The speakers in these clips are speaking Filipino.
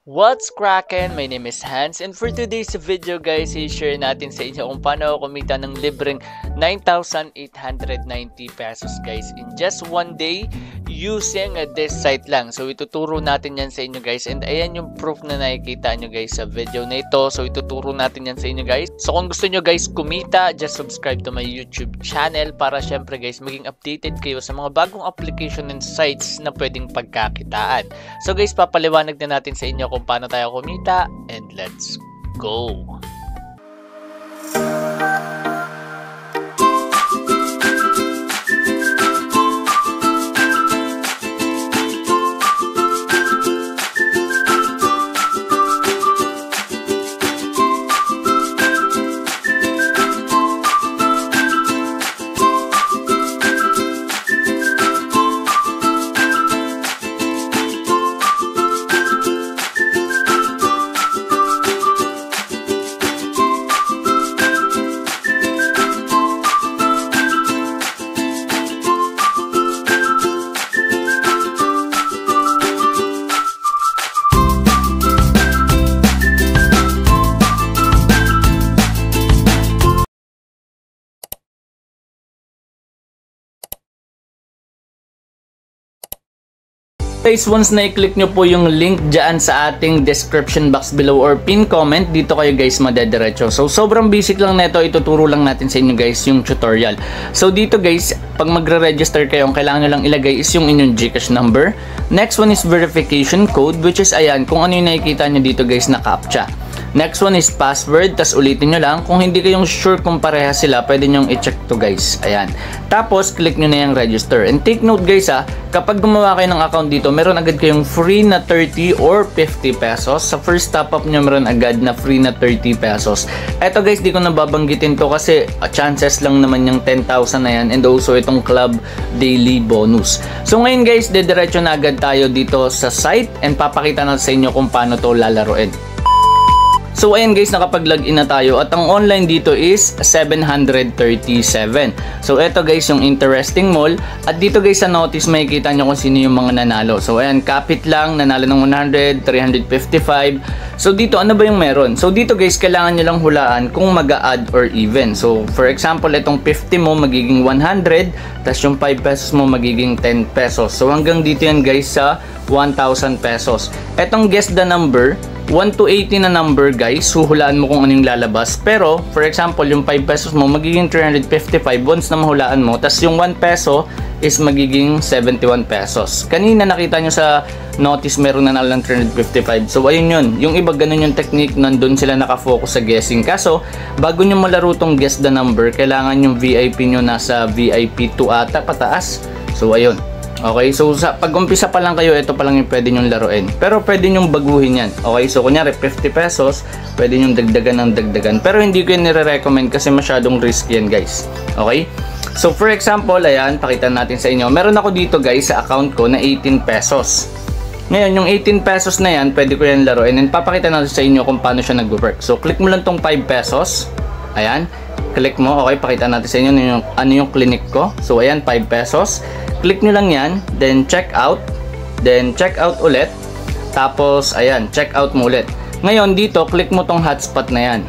What's crackin'? My name is Hans, and for today's video guys, i-share natin sa inyo kung paano ako kumita ng libreng 9,890 pesos guys in just one day using this site lang. So ituturo natin yan sa inyo guys, and ayan yung proof na nakikita nyo guys sa video na ito. So ituturo natin yan sa inyo guys. So kung gusto nyo guys kumita, just subscribe to my YouTube channel para syempre guys maging updated kayo sa mga bagong application and sites na pwedeng pagkakitaan. So guys, papaliwanag na natin sa inyo kung paano tayo kumita, and let's go! Guys, once na i-click nyo po yung link dyan sa ating description box below or pin comment, dito kayo guys madediretso. So sobrang basic lang nito, ituturo lang natin sa inyo guys yung tutorial. So dito guys, pag magre-register kayo, ang kailangan nyo lang ilagay is yung inyong GCash number. Next one is verification code, which is ayan, kung ano yung nakikita nyo dito guys na CAPTCHA. Next one is password, tas ulitin nyo lang. Kung hindi kayong sure kung pareha sila, pwede nyo i-check to guys. Ayan. Tapos, click nyo na yung register. And take note guys kapag gumawa kayo ng account dito, meron agad kayong free na 30 or 50 pesos. Sa first top up nyo, meron agad na free na 30 pesos. Eto guys, di ko nababanggitin to kasi chances lang naman yung 10,000 na yan. And also itong club daily bonus. So ngayon guys, dediretso na agad tayo dito sa site and papakita na sa inyo kung paano to lalaroin. So ayan guys, nakapag-login na tayo at ang online dito is 737. So eto guys yung interesting mall, at dito guys sa notice makikita nyo kung sino yung mga nanalo. So ayan, kapit lang, nanalo ng 100, 355. So dito ano ba yung meron? So dito guys, kailangan nyo lang hulaan kung mag-a-add or even. So for example, itong 50 mo magiging 100, tas yung 5 pesos mo magiging 10 pesos. So hanggang dito yan guys sa 1,000 pesos. Etong guess the number, 1 to 80 na number guys, huhulaan mo kung ano yung lalabas. Pero for example, yung 5 pesos mo magiging 355 once na mahulaan mo, tas yung 1 peso is magiging 71 pesos. Kanina nakita nyo sa notice meron na lang 355. So ayun yun, yung iba ganun yung technique, nandun sila nakafocus sa guessing. Kaso bago nyo malaro tong guess the number, kailangan yung VIP nyo nasa VIP 2 ata pataas. So ayun. Okay, so sa pag-umpisa pa lang kayo, ito pa lang yung pwede nyong laruin. Pero pwede nyong baguhin yan. Okay, so kunyari 50 pesos, pwede nyong dagdagan ng dagdagan. Pero hindi ko yan nire-recommend kasi masyadong risky yan guys. Okay? So for example, ayan, pakita natin sa inyo. Meron ako dito guys sa account ko na 18 pesos. Ngayon, yung 18 pesos na yan, pwede ko yan laruin. And papakita natin sa inyo kung paano siya nag-work. So click mo lang tong 5 pesos. Ayan, click mo. Okay, pakita natin sa inyo ano yung clinic ko. So ayan, 5 pesos. Click nyo lang yan, then check out, ulit, tapos ayan, check out mo ulit. Ngayon dito, click mo tong hotspot na yan.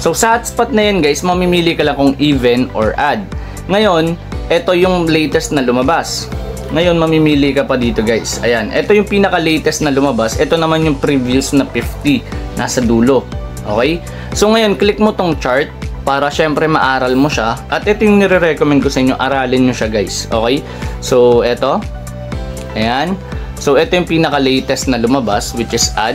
So sa hotspot na yan guys, mamimili ka lang kung even or add. Ngayon, ito yung latest na lumabas. Ngayon mamimili ka pa dito guys. Ayan, ito yung pinaka latest na lumabas. Ito naman yung previous na 50 nasa dulo. Okay? So ngayon, click mo tong chart para syempre maaral mo siya. At ito yung nire-recommend ko sa inyo, aralin nyo siya guys. Okay? So ito. Ayan. So ito yung pinaka-latest na lumabas, which is add.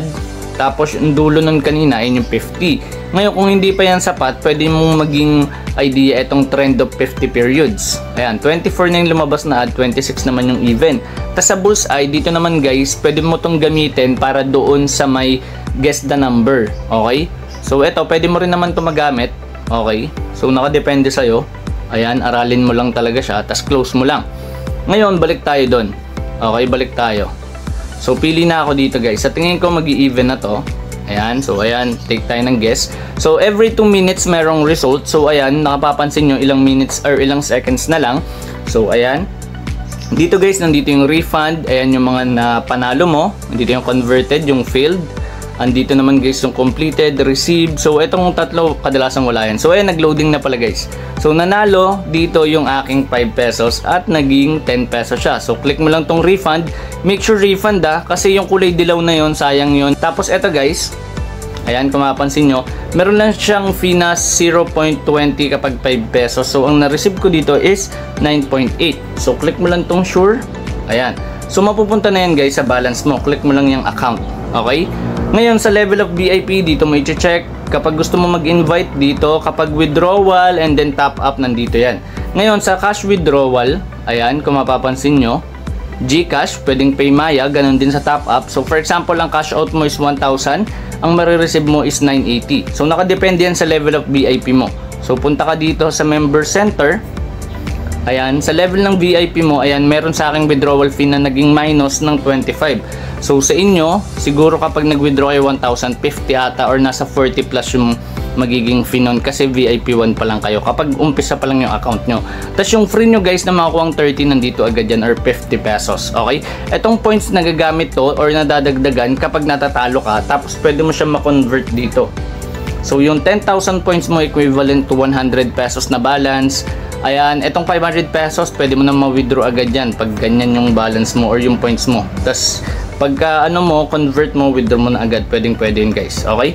Tapos yung dulo nun kanina ay yung 50. Ngayon kung hindi pa yan sapat, pwede mong maging idea itong trend of 50 periods. Ayan, 24 na yung lumabas na add, 26 naman yung even. Tapos sa bullseye, dito naman guys, pwede mo tong gamitin para doon sa may guess the number. Okay? So ito, pwede mo rin naman ito magamit. Okay, so nakadepende sa'yo. Ayan, aralin mo lang talaga siya, tas close mo lang. Ngayon, balik tayo doon. Okay, balik tayo. So pili na ako dito guys. Sa tingin ko mag-i-even na to. Ayan, so ayan, take tayo ng guess. So every 2 minutes merong result. So ayan, nakapapansin nyo ilang minutes or ilang seconds na lang. So ayan, Dito guys, nandito yung refund. Ayan yung mga napanalo mo. Nandito yung converted, yung failed. Andito naman guys yung completed, received. So itong tatlo kadalasan wala yan. So ayan, nag-loading na pala guys. So nanalo dito yung aking 5 pesos at naging 10 pesos siya. So click mo lang tong refund. Make sure refund kasi yung kulay dilaw na yon, sayang yon. Tapos eto guys, ayan kung mapapansin nyo, meron lang siyang fee na 0.20 kapag 5 pesos. So ang na-receive ko dito is 9.8. So click mo lang tong sure. Ayan. So mapupunta na yan guys sa balance mo. Click mo lang yung account. Okay? Ngayon sa level of VIP, dito mo i-check. Kapag gusto mo mag-invite dito, kapag withdrawal and then top up, nandito yan. Ngayon sa cash withdrawal, ayan kung mapapansin nyo, GCash, pwedeng Paymaya, ganun din sa top up. So for example, ang cash out mo is 1,000, ang marireceive mo is 980. So nakadepende yan sa level of VIP mo. So punta ka dito sa member center. Ayan, sa level ng VIP mo, ayan, meron sa aking withdrawal fee na naging minus ng 25. So sa inyo, siguro kapag nag-withdraw kayo 1,050 ata or nasa 40 plus yung magiging fee nun kasi VIP 1 pa lang kayo kapag umpisa pa lang yung account nyo. Tapos yung free nyo guys na makakuha ang 30 nandito agad yan or 50 pesos. Okay? Etong points na gagamit to or nadadagdagan kapag natatalo ka, tapos pwede mo siya ma-convert dito. So yung 10,000 points mo equivalent to 100 pesos na balance. Ayan, etong 500 pesos, pwede mo na ma-withdraw agad yan pag ganyan yung balance mo or yung points mo. Tapos, pagka ano mo, convert mo, withdraw mo na agad. Pwede yun guys. Okay?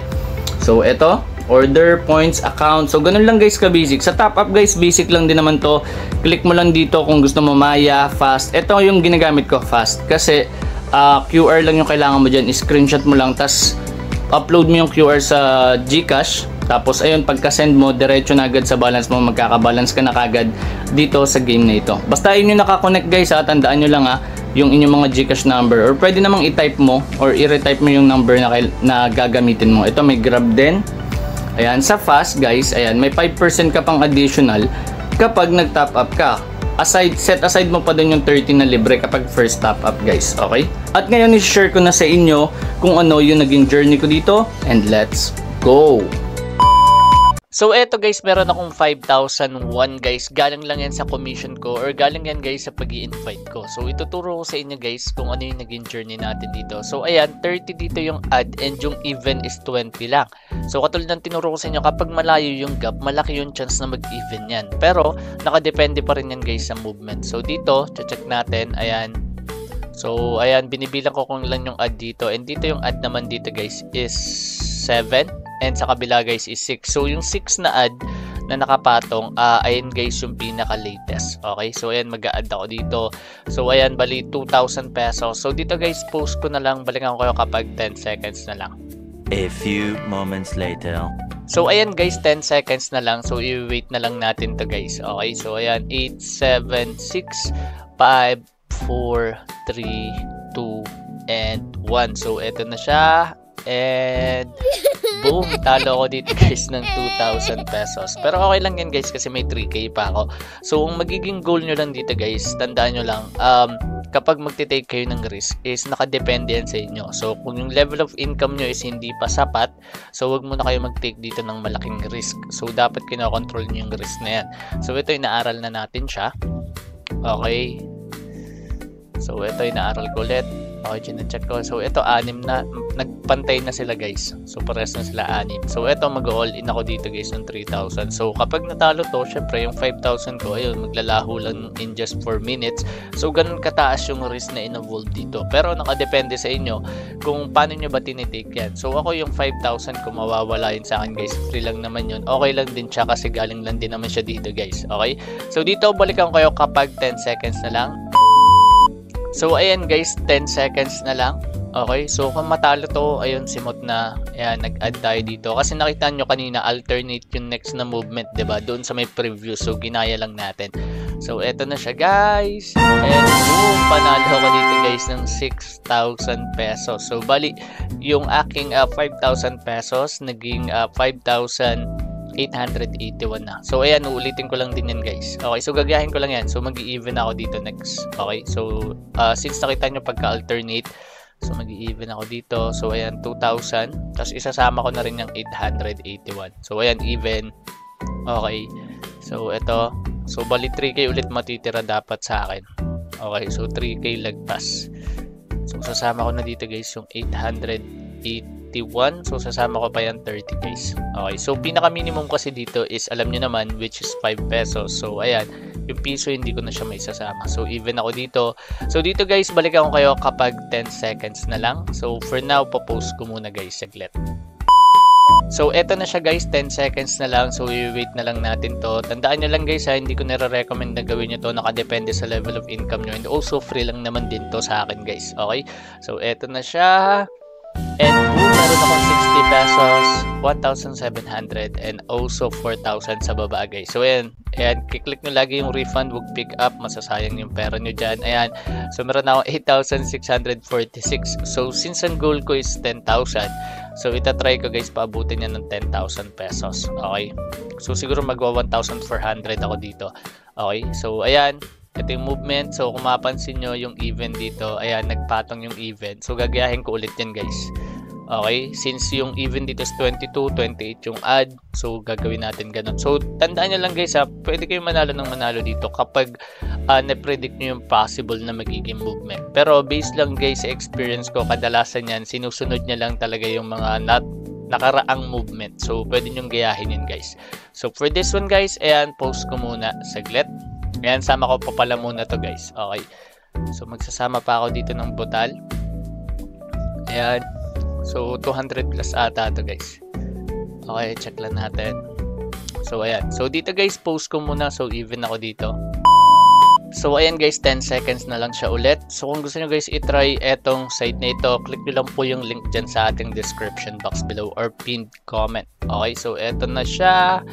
So, eto, order, points, account. So, ganun lang guys ka-basic. Sa top up guys, basic lang din naman to. Click mo lang dito kung gusto mo Maya, fast. Ito yung ginagamit ko, fast. Kasi, QR lang yung kailangan mo dyan. Screenshot mo lang, tas upload mo yung QR sa GCash. Tapos ayun, pagka-send mo, diretso na agad sa balance mo, magkakabalance ka na kagad dito sa game na ito. Basta yun yung nakakonect guys ha, tandaan nyo lang ha, yung inyong mga GCash number or pwede namang i-type mo or i-retype mo yung number na gagamitin mo. Ito may grab din. Ayan, sa fast guys, ayan, may 5% ka pang additional kapag nag-top up ka. Set aside mo pa dun yung 30 na libre kapag first top up guys, okay? At ngayon i-share ko na sa inyo kung ano yung naging journey ko dito and let's go! So eto guys, meron akong 5,001 guys. Galing lang yan sa commission ko or galing yan guys sa pag-i-invite ko. So ituturo ko sa inyo guys kung ano yung naging journey natin dito. So ayan, 30 dito yung add and yung even is 20 lang. So katulad ng tinuro ko sa inyo, kapag malayo yung gap, malaki yung chance na mag-even yan. Pero nakadepende pa rin yan guys sa movement. So dito, check natin, ayan. So ayan, binibilang ko kung ilan yung add dito. And dito yung add naman dito guys is 7. And sa kabila guys is 6. So yung 6 na add na nakapatong, ayan guys yung pinaka-latest. Okay, so ayan, mag-a-add ako dito. So ayan, bali 2,000 pesos. So dito guys, post ko na lang, balikan ko kayo kapag 10 seconds na lang. A few moments later. So ayan guys, 10 seconds na lang. So i-wait na lang natin to guys. Okay, so ayan, 8, 7, 6, 5, 4, 3, 2, and 1. So eto na siya. And boom, talo ako dito guys ng 2,000 pesos. Pero okay lang yan guys kasi may 3K pa ako. So ang magiging goal nyo lang dito guys, tandaan nyo lang, kapag magte-take kayo ng risk is nakadepende yan sa inyo. So kung yung level of income nyo is hindi pa sapat, so wag muna kayo mag-take dito ng malaking risk. So dapat kinokontrol nyo yung risk na yan. So ito, inaaral na natin siya. Okay, so ito, inaaral ko ulit. Okay, check ko. So ito, 6 na, nagpantay na sila guys. So pares na sila 6. So ito, mag-all in ako dito guys ng 3,000. So kapag natalo to, syempre yung 5,000 ko, ayun, maglalaho lang in just 4 minutes. So ganun kataas yung risk na in-evolve dito. Pero nakadepende sa inyo kung paano nyo ba tinitake yan. So ako yung 5,000 ko, mawawala yun sa akin guys. Free lang naman yun. Okay lang din siya kasi galing lang din naman siya dito guys. Okay? So dito, balikan kayo kapag 10 seconds na lang. So ayan guys, 10 seconds na lang. Okay, so kung matalo to, ayun, simot na. Ayan, nag-add tayo dito. Kasi nakita nyo kanina, alternate yung next na movement, diba? Doon sa may preview. So ginaya lang natin. So eto na siya guys. And boom, panalo ko dito guys ng 6,000 pesos. So bali, yung aking 5,000 pesos, naging 5,881 na. So ayan, uulitin ko lang din yan guys. Okay, so gagayahin ko lang yan. So mag-i-even ako dito next. Okay, so since nakita nyo pagka-alternate, so mag-i-even ako dito. So ayan, 2,000. Tapos isasama ko na rin yung 881. So ayan, even. Okay, so ito. So bali 3K ulit matitira dapat sa akin. Okay, so 3K lagpas. So sasama ko na dito guys yung 881. So sasama ko pa yan 30 guys. Okay, so pinaka minimum kasi dito is alam nyo naman, which is 5 pesos. So ayan, yung piso hindi ko na siya may sasama. So even ako dito. So dito guys, balikan ko kayo kapag 10 seconds na lang. So for now, popost ko muna guys saglit. So eto na siya guys, 10 seconds na lang. So i-wait na lang natin to. Tandaan nyo lang guys ha, hindi ko nire-recommend na gawin nyo to. Nakadepende sa level of income nyo. And also free lang naman din to sa akin guys. Okay, so eto na siya. And boom, meron akong 60 pesos, 1,700 and also 4,000 sa baba guys. So ayan, kiklik nyo lagi yung refund, wag pick up, masasayang yung pera nyo dyan. Ayan, so meron akong 8,646. So since ang goal ko is 10,000, so itatry ko guys paabutin yan ng 10,000 pesos. Okay, so siguro magwa 1,400 ako dito. Okay, so ayan, ito yung movement. So kung mapansin nyo yung event dito, ayan, nagpatong yung event. So gagayahin ko ulit yan guys. Okay, since yung event dito is 22, 28 yung add, so gagawin natin ganun. So tandaan nyo lang guys ha, pwede kayo manalo ng manalo dito kapag na-predict nyo yung possible na magiging movement. Pero based lang guys sa experience ko, kadalasan yan, sinusunod nyo lang talaga yung mga nakaraang movement. So pwede nyo gayahin yun guys. So for this one guys, ayan, post ko muna saglit. Ayan, sama ko pa pala muna to guys. Okay, so magsasama pa ako dito ng butal. Ayan, so 200 plus ata to guys. Okay, check lang natin. So ayan, so dito guys, post ko muna. So even ako dito. So ayan guys, 10 seconds na lang siya ulit. So kung gusto nyo guys i-try etong site na ito, click nyo lang po yung link dyan sa ating description box below or pinned comment. Okay, so eto na siya.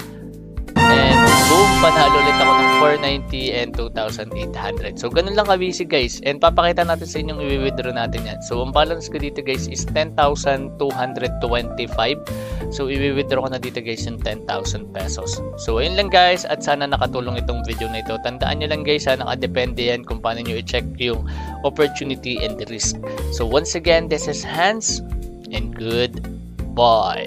And boom, panalo ulit ako ng 490 and 2,800. So ganun lang ka-busy guys. And papakita natin sa inyong i-withdraw natin yan. So ang balance ko dito guys is 10,225. So i-withdraw ko na dito guys yung 10,000 pesos. So ayun lang guys, at sana nakatulong itong video na ito. Tandaan nyo lang guys ha, nakadepende yan kung paano nyo i-check yung opportunity and the risk. So once again, this is Hans and goodbye.